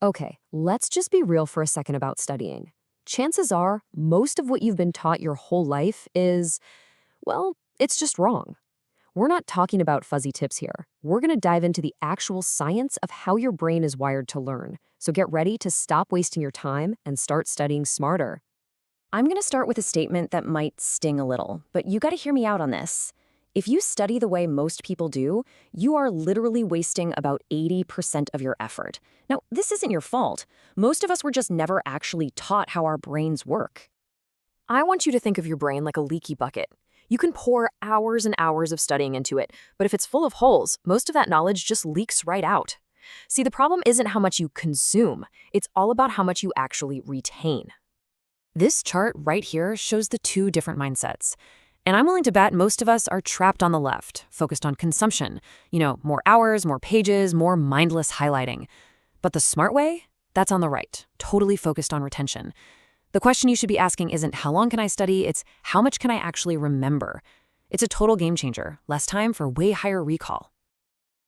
Okay, let's just be real for a second about studying. Chances are, most of what you've been taught your whole life is, well, it's just wrong. We're not talking about fuzzy tips here. We're going to dive into the actual science of how your brain is wired to learn. So get ready to stop wasting your time and start studying smarter. I'm going to start with a statement that might sting a little, but you got to hear me out on this. If you study the way most people do, you are literally wasting about 80% of your effort. Now, this isn't your fault. Most of us were just never actually taught how our brains work. I want you to think of your brain like a leaky bucket. You can pour hours and hours of studying into it, but if it's full of holes, most of that knowledge just leaks right out. See, the problem isn't how much you consume, it's all about how much you actually retain. This chart right here shows the two different mindsets. And I'm willing to bet most of us are trapped on the left, focused on consumption. More hours, more pages, more mindless highlighting. But the smart way? That's on the right, totally focused on retention. The question you should be asking isn't how long can I study, it's how much can I actually remember? It's a total game changer, less time for way higher recall.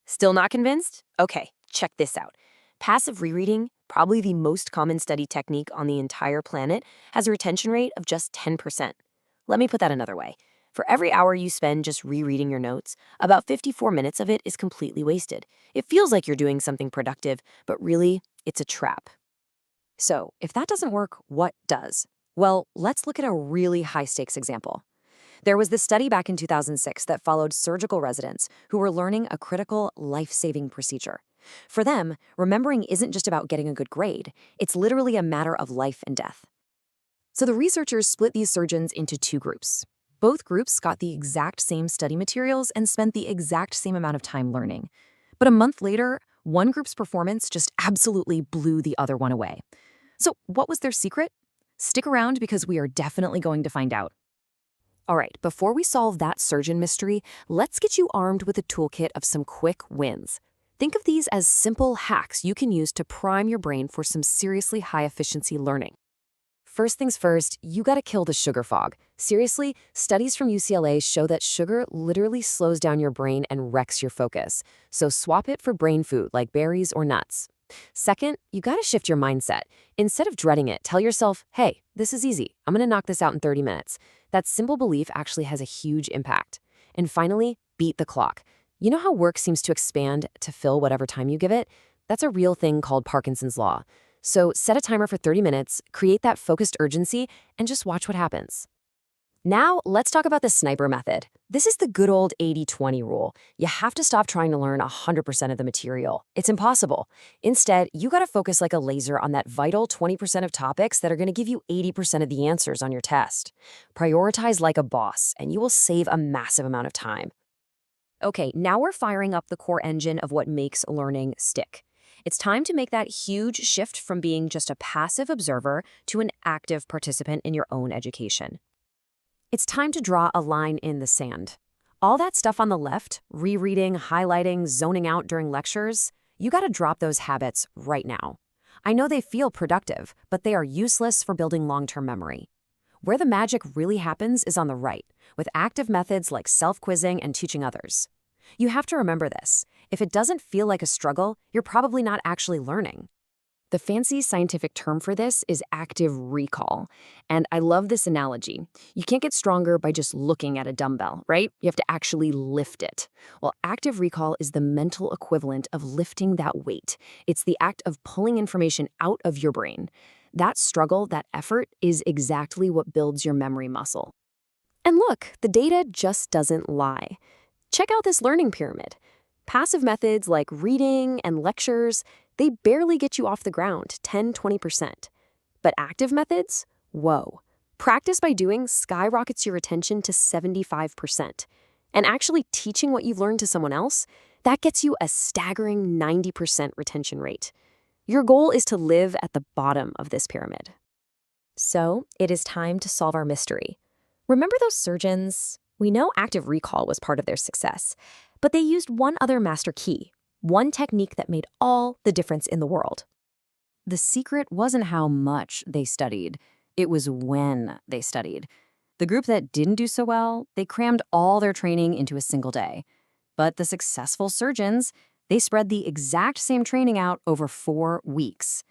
Still not convinced? Okay, check this out. Passive rereading, probably the most common study technique on the entire planet, has a retention rate of just 10%. Let me put that another way. For every hour you spend just rereading your notes, about 54 minutes of it is completely wasted. It feels like you're doing something productive, but really, it's a trap. So, if that doesn't work, what does? Well, let's look at a really high-stakes example. There was this study back in 2006 that followed surgical residents who were learning a critical, life-saving procedure. For them, remembering isn't just about getting a good grade. It's literally a matter of life and death. So the researchers split these surgeons into two groups. Both groups got the exact same study materials and spent the exact same amount of time learning. But a month later, one group's performance just absolutely blew the other one away. So what was their secret? Stick around because we are definitely going to find out. All right, before we solve that surgeon mystery, let's get you armed with a toolkit of some quick wins. Think of these as simple hacks you can use to prime your brain for some seriously high-efficiency learning. First things first, you gotta kill the sugar fog. Seriously, studies from UCLA show that sugar literally slows down your brain and wrecks your focus. So swap it for brain food like berries or nuts. Second, you gotta shift your mindset. Instead of dreading it, tell yourself, hey, this is easy. I'm gonna knock this out in 30 minutes. That simple belief actually has a huge impact. And finally, beat the clock. You know how work seems to expand to fill whatever time you give it? That's a real thing called Parkinson's Law. So set a timer for 30 minutes, create that focused urgency, and just watch what happens. Now, let's talk about the sniper method. This is the good old 80-20 rule. You have to stop trying to learn 100% of the material. It's impossible. Instead, you gotta focus like a laser on that vital 20% of topics that are gonna give you 80% of the answers on your test. Prioritize like a boss, and you will save a massive amount of time. Okay, now we're firing up the core engine of what makes learning stick. It's time to make that huge shift from being just a passive observer to an active participant in your own education. It's time to draw a line in the sand. All that stuff on the left, rereading, highlighting, zoning out during lectures, you gotta drop those habits right now. I know they feel productive, but they are useless for building long-term memory. Where the magic really happens is on the right, with active methods like self-quizzing and teaching others. You have to remember this. If it doesn't feel like a struggle, you're probably not actually learning. The fancy scientific term for this is active recall. And I love this analogy. You can't get stronger by just looking at a dumbbell, right? You have to actually lift it. Well, active recall is the mental equivalent of lifting that weight. It's the act of pulling information out of your brain. That struggle, that effort, is exactly what builds your memory muscle. And look, the data just doesn't lie. Check out this learning pyramid. Passive methods like reading and lectures, they barely get you off the ground, 10–20%. But active methods? Whoa. Practice by doing skyrockets your attention to 75%. And actually teaching what you've learned to someone else, that gets you a staggering 90% retention rate. Your goal is to live at the bottom of this pyramid. So, it is time to solve our mystery. Remember those surgeons? We know active recall was part of their success, but they used one other master key, one technique that made all the difference in the world. The secret wasn't how much they studied, it was when they studied. The group that didn't do so well, they crammed all their training into a single day. But the successful surgeons, They spread the exact same training out over 4 weeks.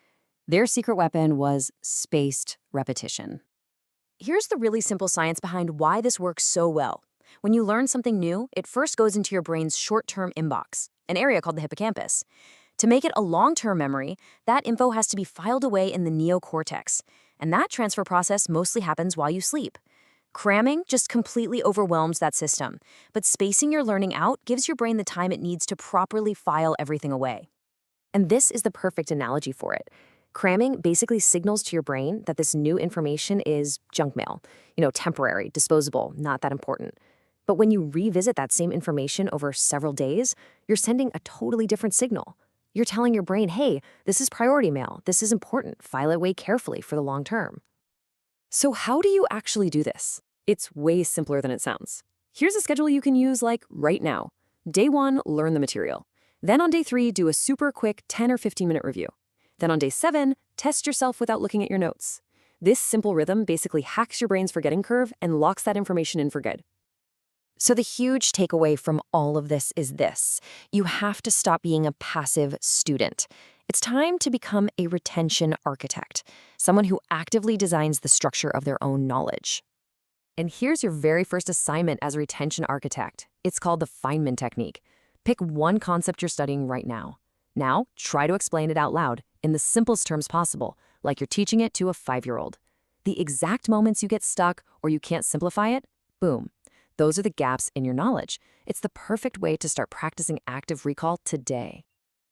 Their secret weapon was spaced repetition. Here's the really simple science behind why this works so well. When you learn something new, it first goes into your brain's short-term inbox, an area called the hippocampus. To make it a long-term memory, that info has to be filed away in the neocortex, and that transfer process mostly happens while you sleep. Cramming just completely overwhelms that system, but spacing your learning out gives your brain the time it needs to properly file everything away. And this is the perfect analogy for it. Cramming basically signals to your brain that this new information is junk mail, temporary, disposable, not that important. But when you revisit that same information over several days, you're sending a totally different signal. You're telling your brain, hey, this is priority mail, this is important, file it away carefully for the long term. So how do you actually do this? It's way simpler than it sounds. Here's a schedule you can use right now. Day 1, learn the material. Then on day 3, do a super quick 10 or 15-minute review. Then on day 7, test yourself without looking at your notes. This simple rhythm basically hacks your brain's forgetting curve and locks that information in for good. So the huge takeaway from all of this is this: you have to stop being a passive student. It's time to become a retention architect, someone who actively designs the structure of their own knowledge. And here's your very first assignment as a retention architect. It's called the Feynman technique. Pick one concept you're studying right now. Now, try to explain it out loud in the simplest terms possible, like you're teaching it to a 5-year-old. The exact moments you get stuck or you can't simplify it, boom. Those are the gaps in your knowledge. It's the perfect way to start practicing active recall today.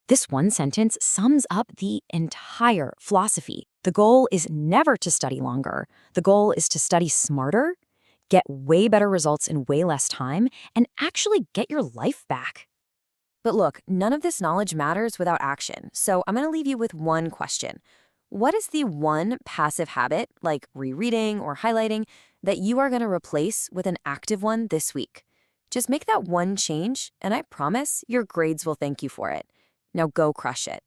This one sentence sums up the entire philosophy. The goal is never to study longer. The goal is to study smarter, get way better results in way less time, and actually get your life back. But look, none of this knowledge matters without action, so I'm going to leave you with one question. What is the one passive habit, like rereading or highlighting, that you are going to replace with an active one this week? Just make that one change, and I promise your grades will thank you for it. Now go crush it.